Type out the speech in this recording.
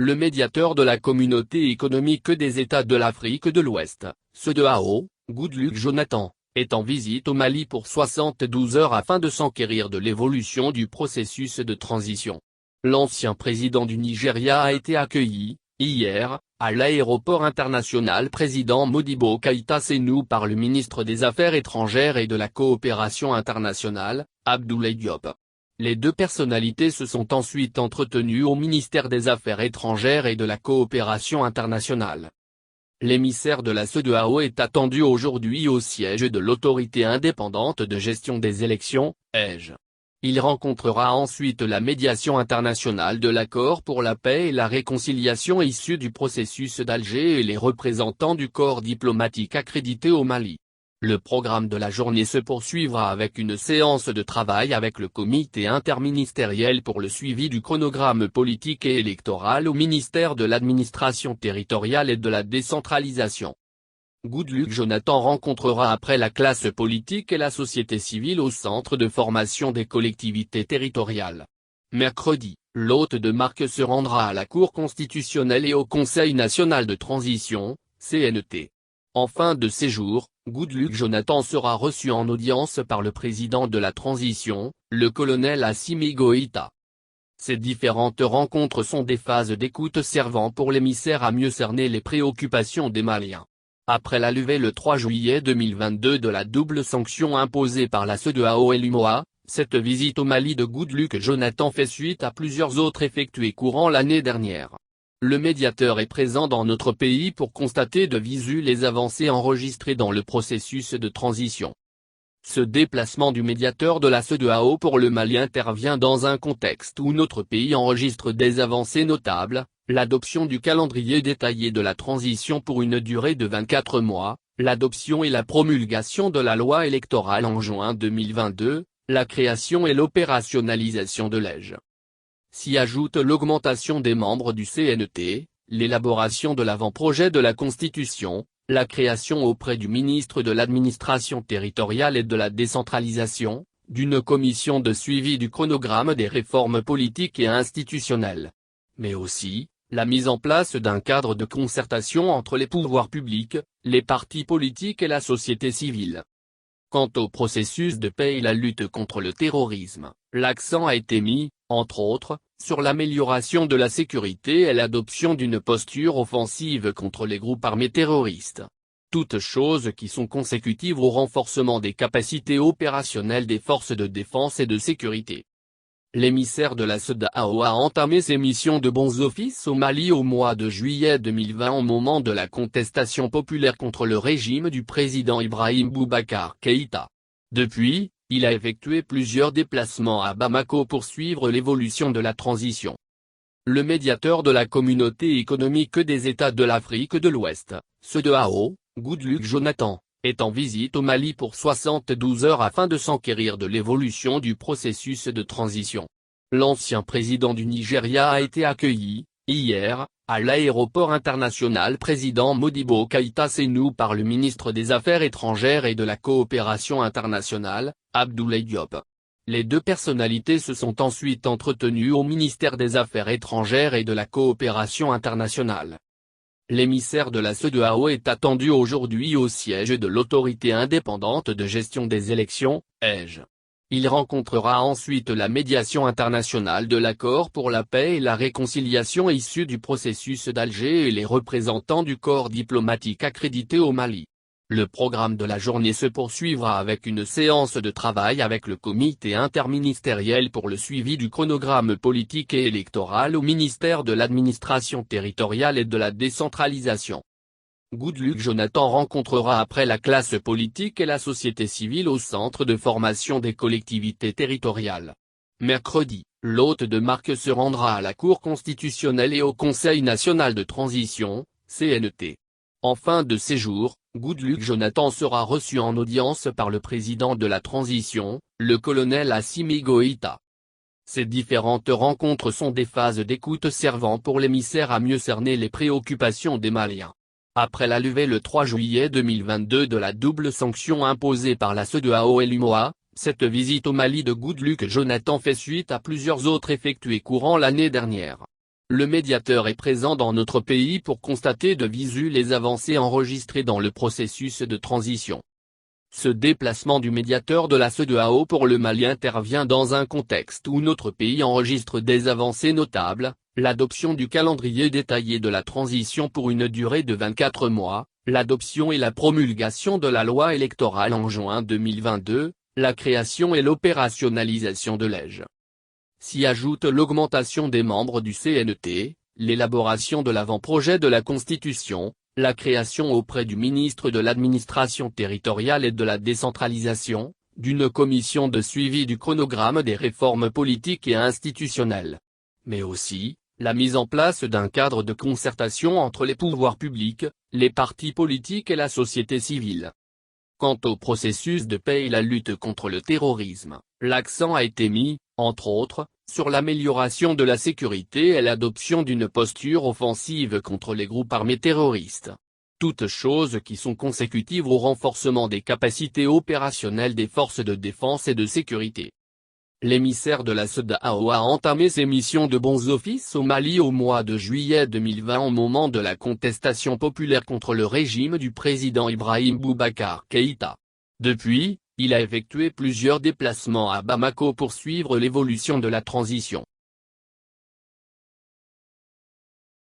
Le médiateur de la Communauté économique des États de l'Afrique de l'Ouest, CEDEAO, Goodluck Jonathan, est en visite au Mali pour 72 heures afin de s'enquérir de l'évolution du processus de transition. L'ancien président du Nigeria a été accueilli, hier, à l'aéroport international président Modibo Keïta Sénou par le ministre des Affaires étrangères et de la coopération internationale, Abdoulaye Diop. Les deux personnalités se sont ensuite entretenues au ministère des Affaires étrangères et de la coopération internationale. L'émissaire de la CEDEAO est attendu aujourd'hui au siège de l'autorité indépendante de gestion des élections, EGE. Il rencontrera ensuite la médiation internationale de l'accord pour la paix et la réconciliation issu du processus d'Alger et les représentants du corps diplomatique accrédité au Mali. Le programme de la journée se poursuivra avec une séance de travail avec le comité interministériel pour le suivi du chronogramme politique et électoral au ministère de l'administration territoriale et de la décentralisation. Goodluck Jonathan rencontrera après la classe politique et la société civile au centre de formation des collectivités territoriales. Mercredi, l'hôte de marque se rendra à la Cour constitutionnelle et au Conseil national de transition, CNT. En fin de séjour, Goodluck Jonathan sera reçu en audience par le président de la transition, le colonel Assimi Goïta. Ces différentes rencontres sont des phases d'écoute servant pour l'émissaire à mieux cerner les préoccupations des Maliens. Après la levée le 3 juillet 2022 de la double sanction imposée par la CEDEAO et l'UMOA, cette visite au Mali de Goodluck Jonathan fait suite à plusieurs autres effectuées courant l'année dernière. Le médiateur est présent dans notre pays pour constater de visu les avancées enregistrées dans le processus de transition. Ce déplacement du médiateur de la CEDEAO pour le Mali intervient dans un contexte où notre pays enregistre des avancées notables, l'adoption du calendrier détaillé de la transition pour une durée de 24 mois, l'adoption et la promulgation de la loi électorale en juin 2022, la création et l'opérationnalisation de l'EGE. S'y ajoute l'augmentation des membres du CNT, l'élaboration de l'avant-projet de la Constitution, la création auprès du ministre de l'Administration territoriale et de la décentralisation, d'une commission de suivi du chronogramme des réformes politiques et institutionnelles. Mais aussi, la mise en place d'un cadre de concertation entre les pouvoirs publics, les partis politiques et la société civile. Quant au processus de paix et la lutte contre le terrorisme, l'accent a été mis, entre autres, sur l'amélioration de la sécurité et l'adoption d'une posture offensive contre les groupes armés terroristes. Toutes choses qui sont consécutives au renforcement des capacités opérationnelles des forces de défense et de sécurité. L'émissaire de la CEDEAO a entamé ses missions de bons offices au Mali au mois de juillet 2020 au moment de la contestation populaire contre le régime du président Ibrahim Boubacar Keïta. Depuis, il a effectué plusieurs déplacements à Bamako pour suivre l'évolution de la transition. Le médiateur de la Communauté économique des États de l'Afrique de l'Ouest, CEDEAO, Goodluck Jonathan, est en visite au Mali pour 72 heures afin de s'enquérir de l'évolution du processus de transition. L'ancien président du Nigeria a été accueilli, hier, à l'aéroport international président Modibo Keïta Sénou par le ministre des Affaires étrangères et de la coopération internationale, Abdoulaye Diop. Les deux personnalités se sont ensuite entretenues au ministère des Affaires étrangères et de la coopération internationale. L'émissaire de la CEDEAO est attendu aujourd'hui au siège de l'autorité indépendante de gestion des élections, EGE. Il rencontrera ensuite la médiation internationale de l'accord pour la paix et la réconciliation issue du processus d'Alger et les représentants du corps diplomatique accrédité au Mali. Le programme de la journée se poursuivra avec une séance de travail avec le comité interministériel pour le suivi du chronogramme politique et électoral au ministère de l'Administration territoriale et de la décentralisation. Goodluck Jonathan rencontrera après la classe politique et la société civile au centre de formation des collectivités territoriales. Mercredi, l'hôte de marque se rendra à la Cour constitutionnelle et au Conseil national de transition, CNT. En fin de séjour, Goodluck Jonathan sera reçu en audience par le président de la transition, le colonel Assimi Goïta. Ces différentes rencontres sont des phases d'écoute servant pour l'émissaire à mieux cerner les préoccupations des Maliens. Après la levée le 3 juillet 2022 de la double sanction imposée par la CEDEAO et l'UMOA, cette visite au Mali de Goodluck Jonathan fait suite à plusieurs autres effectuées courant l'année dernière. Le médiateur est présent dans notre pays pour constater de visu les avancées enregistrées dans le processus de transition. Ce déplacement du médiateur de la CEDEAO pour le Mali intervient dans un contexte où notre pays enregistre des avancées notables, l'adoption du calendrier détaillé de la transition pour une durée de 24 mois, l'adoption et la promulgation de la loi électorale en juin 2022, la création et l'opérationnalisation de l'EJ. S'y ajoute l'augmentation des membres du CNT, l'élaboration de l'avant-projet de la Constitution, la création auprès du ministre de l'Administration territoriale et de la décentralisation, d'une commission de suivi du chronogramme des réformes politiques et institutionnelles. Mais aussi, la mise en place d'un cadre de concertation entre les pouvoirs publics, les partis politiques et la société civile. Quant au processus de paix et la lutte contre le terrorisme, l'accent a été mis, entre autres, sur l'amélioration de la sécurité et l'adoption d'une posture offensive contre les groupes armés terroristes. Toutes choses qui sont consécutives au renforcement des capacités opérationnelles des forces de défense et de sécurité. L'émissaire de la CEDEAO a entamé ses missions de bons offices au Mali au mois de juillet 2020 au moment de la contestation populaire contre le régime du président Ibrahim Boubacar Keïta. Depuis, il a effectué plusieurs déplacements à Bamako pour suivre l'évolution de la transition.